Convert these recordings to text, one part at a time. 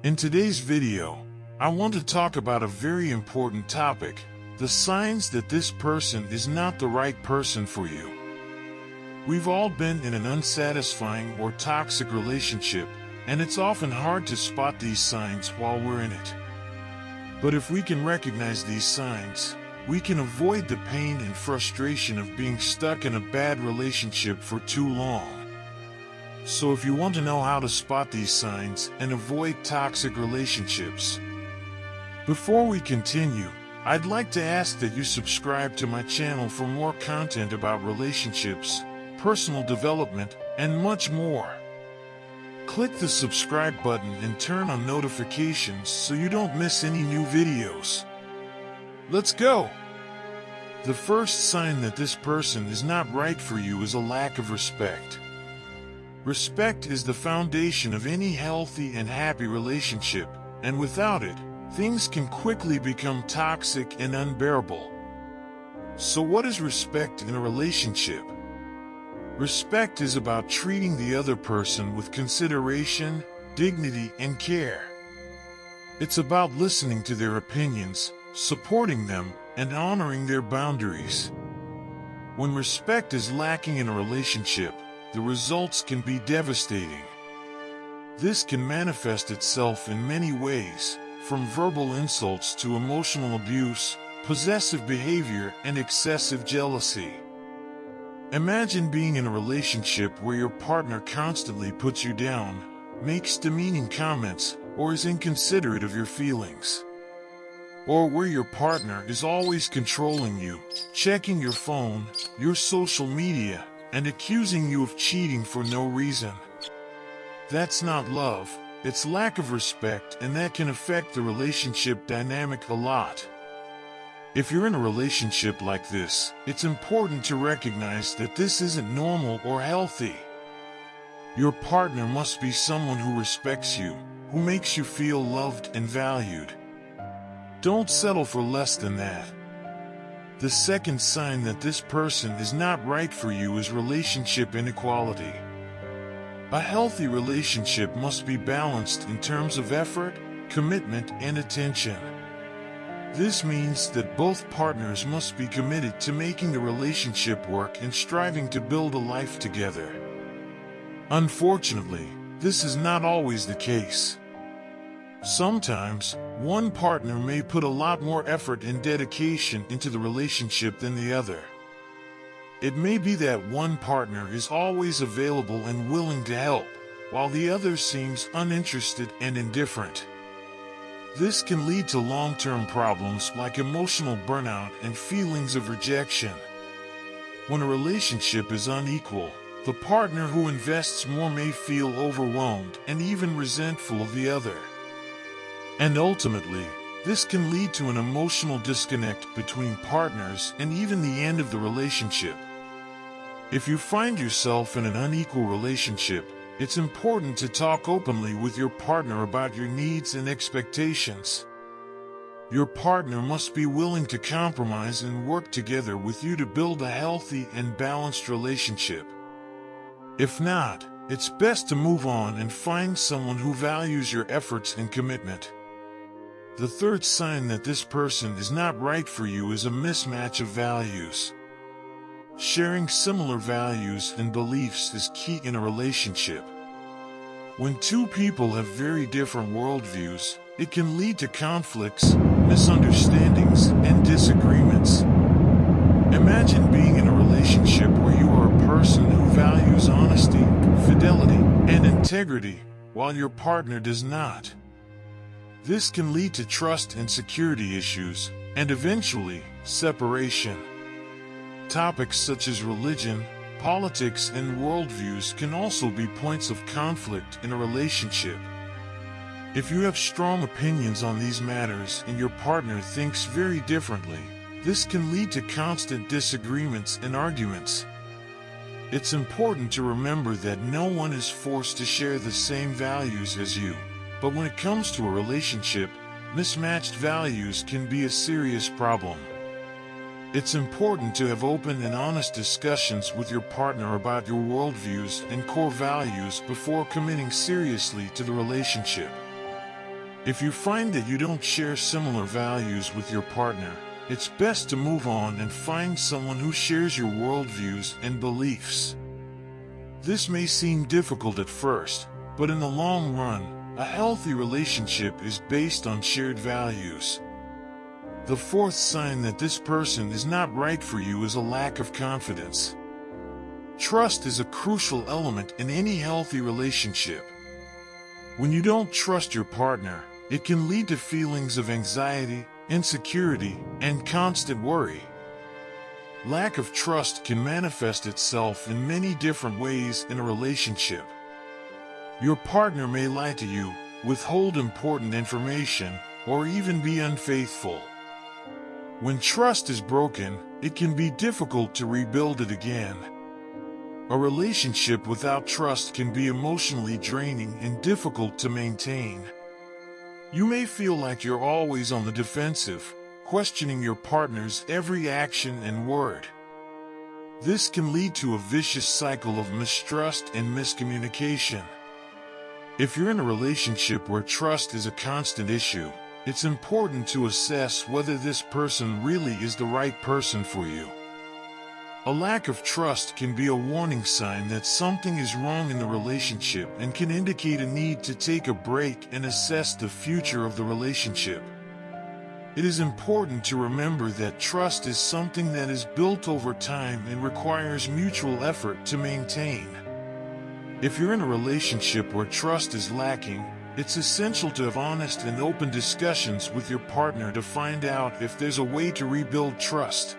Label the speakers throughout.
Speaker 1: In today's video, I want to talk about a very important topic, the signs that this person is not the right person for you. We've all been in an unsatisfying or toxic relationship, and it's often hard to spot these signs while we're in it. But if we can recognize these signs, we can avoid the pain and frustration of being stuck in a bad relationship for too long. So if you want to know how to spot these signs and avoid toxic relationships, before we continue, I'd like to ask that you subscribe to my channel for more content about relationships, personal development, and much more. Click the subscribe button and turn on notifications so you don't miss any new videos. Let's go! The first sign that this person is not right for you is a lack of respect. Respect is the foundation of any healthy and happy relationship, and without it, things can quickly become toxic and unbearable. So what is respect in a relationship? Respect is about treating the other person with consideration, dignity, and care. It's about listening to their opinions, supporting them, and honoring their boundaries. When respect is lacking in a relationship, the results can be devastating. This can manifest itself in many ways, from verbal insults to emotional abuse, possessive behavior, and excessive jealousy. Imagine being in a relationship where your partner constantly puts you down, makes demeaning comments, or is inconsiderate of your feelings. Or where your partner is always controlling you, checking your phone, your social media, and accusing you of cheating for no reason. That's not love, it's lack of respect, and that can affect the relationship dynamic a lot. If you're in a relationship like this, it's important to recognize that this isn't normal or healthy. Your partner must be someone who respects you, who makes you feel loved and valued. Don't settle for less than that. The second sign that this person is not right for you is relationship inequality. A healthy relationship must be balanced in terms of effort, commitment, and attention. This means that both partners must be committed to making the relationship work and striving to build a life together. Unfortunately, this is not always the case. Sometimes, one partner may put a lot more effort and dedication into the relationship than the other. It may be that one partner is always available and willing to help, while the other seems uninterested and indifferent. This can lead to long-term problems like emotional burnout and feelings of rejection. When a relationship is unequal, the partner who invests more may feel overwhelmed and even resentful of the other. And ultimately, this can lead to an emotional disconnect between partners and even the end of the relationship. If you find yourself in an unequal relationship, it's important to talk openly with your partner about your needs and expectations. Your partner must be willing to compromise and work together with you to build a healthy and balanced relationship. If not, it's best to move on and find someone who values your efforts and commitment. The third sign that this person is not right for you is a mismatch of values. Sharing similar values and beliefs is key in a relationship. When two people have very different worldviews, it can lead to conflicts, misunderstandings, and disagreements. Imagine being in a relationship where you are a person who values honesty, fidelity, and integrity, while your partner does not. This can lead to trust and security issues, and eventually, separation. Topics such as religion, politics, and worldviews can also be points of conflict in a relationship. If you have strong opinions on these matters and your partner thinks very differently, this can lead to constant disagreements and arguments. It's important to remember that no one is forced to share the same values as you. But when it comes to a relationship, mismatched values can be a serious problem. It's important to have open and honest discussions with your partner about your worldviews and core values before committing seriously to the relationship. If you find that you don't share similar values with your partner, it's best to move on and find someone who shares your worldviews and beliefs. This may seem difficult at first, but in the long run, a healthy relationship is based on shared values. The fourth sign that this person is not right for you is a lack of confidence. Trust is a crucial element in any healthy relationship. When you don't trust your partner, it can lead to feelings of anxiety, insecurity, and constant worry. Lack of trust can manifest itself in many different ways in a relationship. Your partner may lie to you, withhold important information, or even be unfaithful. When trust is broken, it can be difficult to rebuild it again. A relationship without trust can be emotionally draining and difficult to maintain. You may feel like you're always on the defensive, questioning your partner's every action and word. This can lead to a vicious cycle of mistrust and miscommunication. If you're in a relationship where trust is a constant issue, it's important to assess whether this person really is the right person for you. A lack of trust can be a warning sign that something is wrong in the relationship and can indicate a need to take a break and assess the future of the relationship. It is important to remember that trust is something that is built over time and requires mutual effort to maintain. If you're in a relationship where trust is lacking, it's essential to have honest and open discussions with your partner to find out if there's a way to rebuild trust.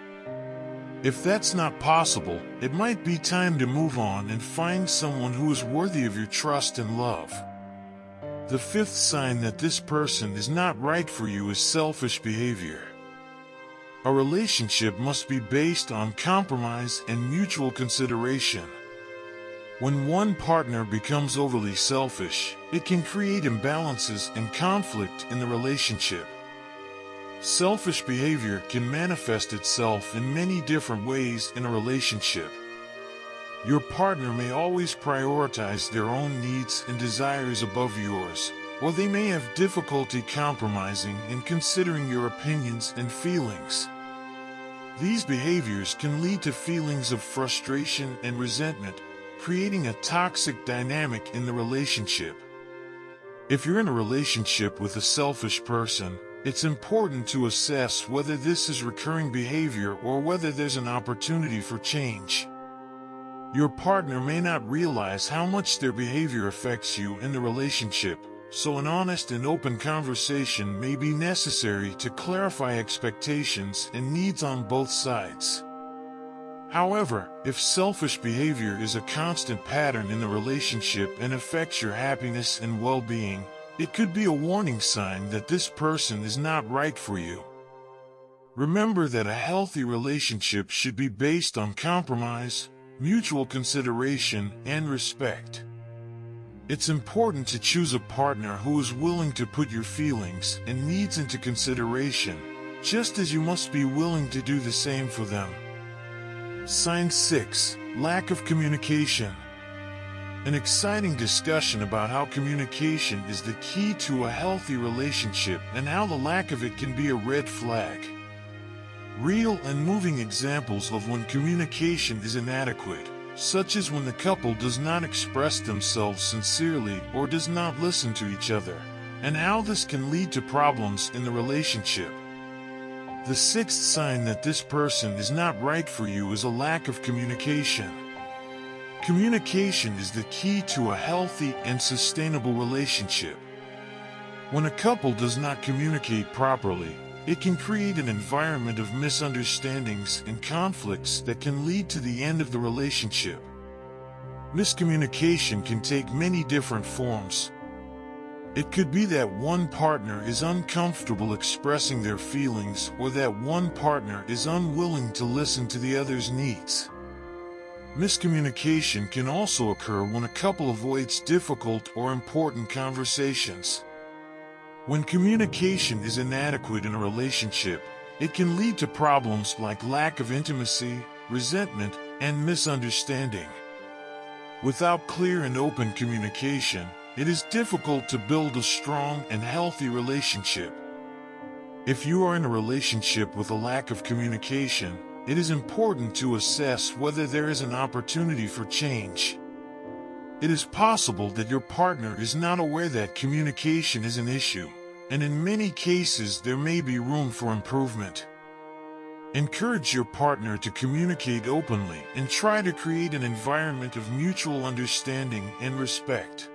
Speaker 1: If that's not possible, it might be time to move on and find someone who is worthy of your trust and love. The fifth sign that this person is not right for you is selfish behavior. A relationship must be based on compromise and mutual consideration. When one partner becomes overly selfish, it can create imbalances and conflict in the relationship. Selfish behavior can manifest itself in many different ways in a relationship. Your partner may always prioritize their own needs and desires above yours, or they may have difficulty compromising and considering your opinions and feelings. These behaviors can lead to feelings of frustration and resentment, creating a toxic dynamic in the relationship. If you're in a relationship with a selfish person, it's important to assess whether this is recurring behavior or whether there's an opportunity for change. Your partner may not realize how much their behavior affects you in the relationship, so an honest and open conversation may be necessary to clarify expectations and needs on both sides. However, if selfish behavior is a constant pattern in the relationship and affects your happiness and well-being, it could be a warning sign that this person is not right for you. Remember that a healthy relationship should be based on compromise, mutual consideration, and respect. It's important to choose a partner who is willing to put your feelings and needs into consideration, just as you must be willing to do the same for them. Sign 6. Lack of communication. An exciting discussion about how communication is the key to a healthy relationship and how the lack of it can be a red flag. Real and moving examples of when communication is inadequate, such as when the couple does not express themselves sincerely or does not listen to each other, and how this can lead to problems in the relationship. The sixth sign that this person is not right for you is a lack of communication. Communication is the key to a healthy and sustainable relationship. When a couple does not communicate properly, it can create an environment of misunderstandings and conflicts that can lead to the end of the relationship. Miscommunication can take many different forms. It could be that one partner is uncomfortable expressing their feelings or that one partner is unwilling to listen to the other's needs. Miscommunication can also occur when a couple avoids difficult or important conversations. When communication is inadequate in a relationship, it can lead to problems like lack of intimacy, resentment, and misunderstanding. Without clear and open communication, it is difficult to build a strong and healthy relationship. If you are in a relationship with a lack of communication, it is important to assess whether there is an opportunity for change. It is possible that your partner is not aware that communication is an issue, and in many cases there may be room for improvement. Encourage your partner to communicate openly and try to create an environment of mutual understanding and respect.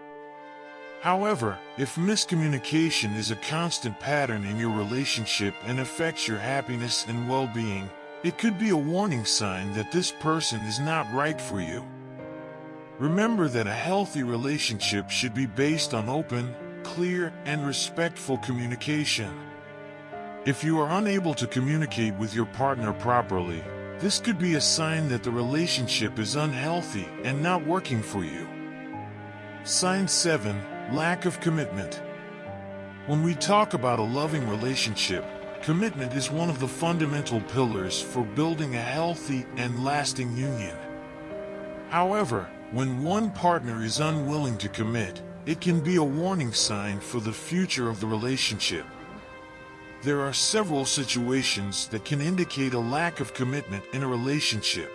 Speaker 1: However, if miscommunication is a constant pattern in your relationship and affects your happiness and well-being, it could be a warning sign that this person is not right for you. Remember that a healthy relationship should be based on open, clear, and respectful communication. If you are unable to communicate with your partner properly, this could be a sign that the relationship is unhealthy and not working for you. Sign 7. Lack of commitment. When we talk about a loving relationship, commitment is one of the fundamental pillars for building a healthy and lasting union. However, when one partner is unwilling to commit, it can be a warning sign for the future of the relationship. There are several situations that can indicate a lack of commitment in a relationship.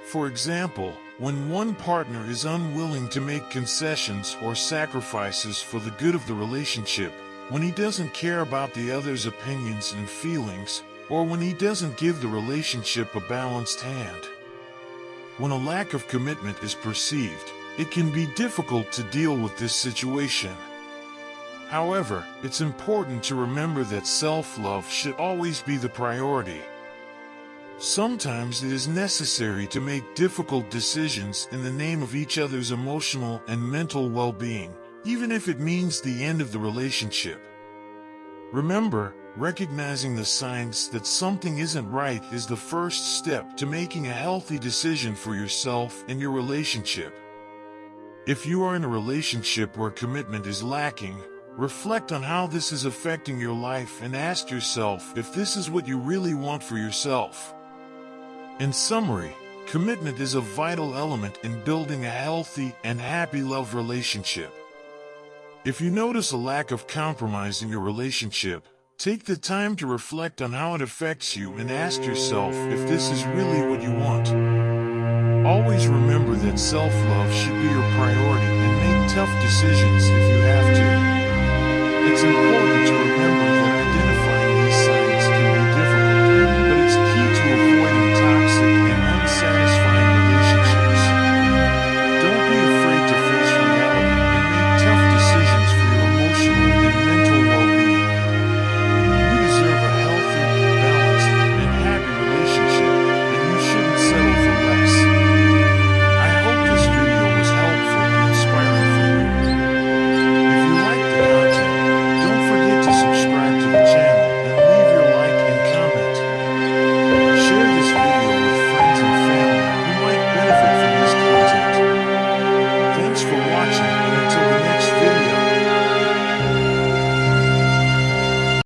Speaker 1: For example, when one partner is unwilling to make concessions or sacrifices for the good of the relationship, when he doesn't care about the other's opinions and feelings, or when he doesn't give the relationship a balanced hand. When a lack of commitment is perceived, it can be difficult to deal with this situation. However, it's important to remember that self-love should always be the priority. Sometimes it is necessary to make difficult decisions in the name of each other's emotional and mental well-being, even if it means the end of the relationship. Remember, recognizing the signs that something isn't right is the first step to making a healthy decision for yourself and your relationship. If you are in a relationship where commitment is lacking, reflect on how this is affecting your life and ask yourself if this is what you really want for yourself. In summary, commitment is a vital element in building a healthy and happy love relationship. If you notice a lack of compromise in your relationship, take the time to reflect on how it affects you and ask yourself if this is really what you want. Always remember that self-love should be your priority and make tough decisions if you have to. It's important to remember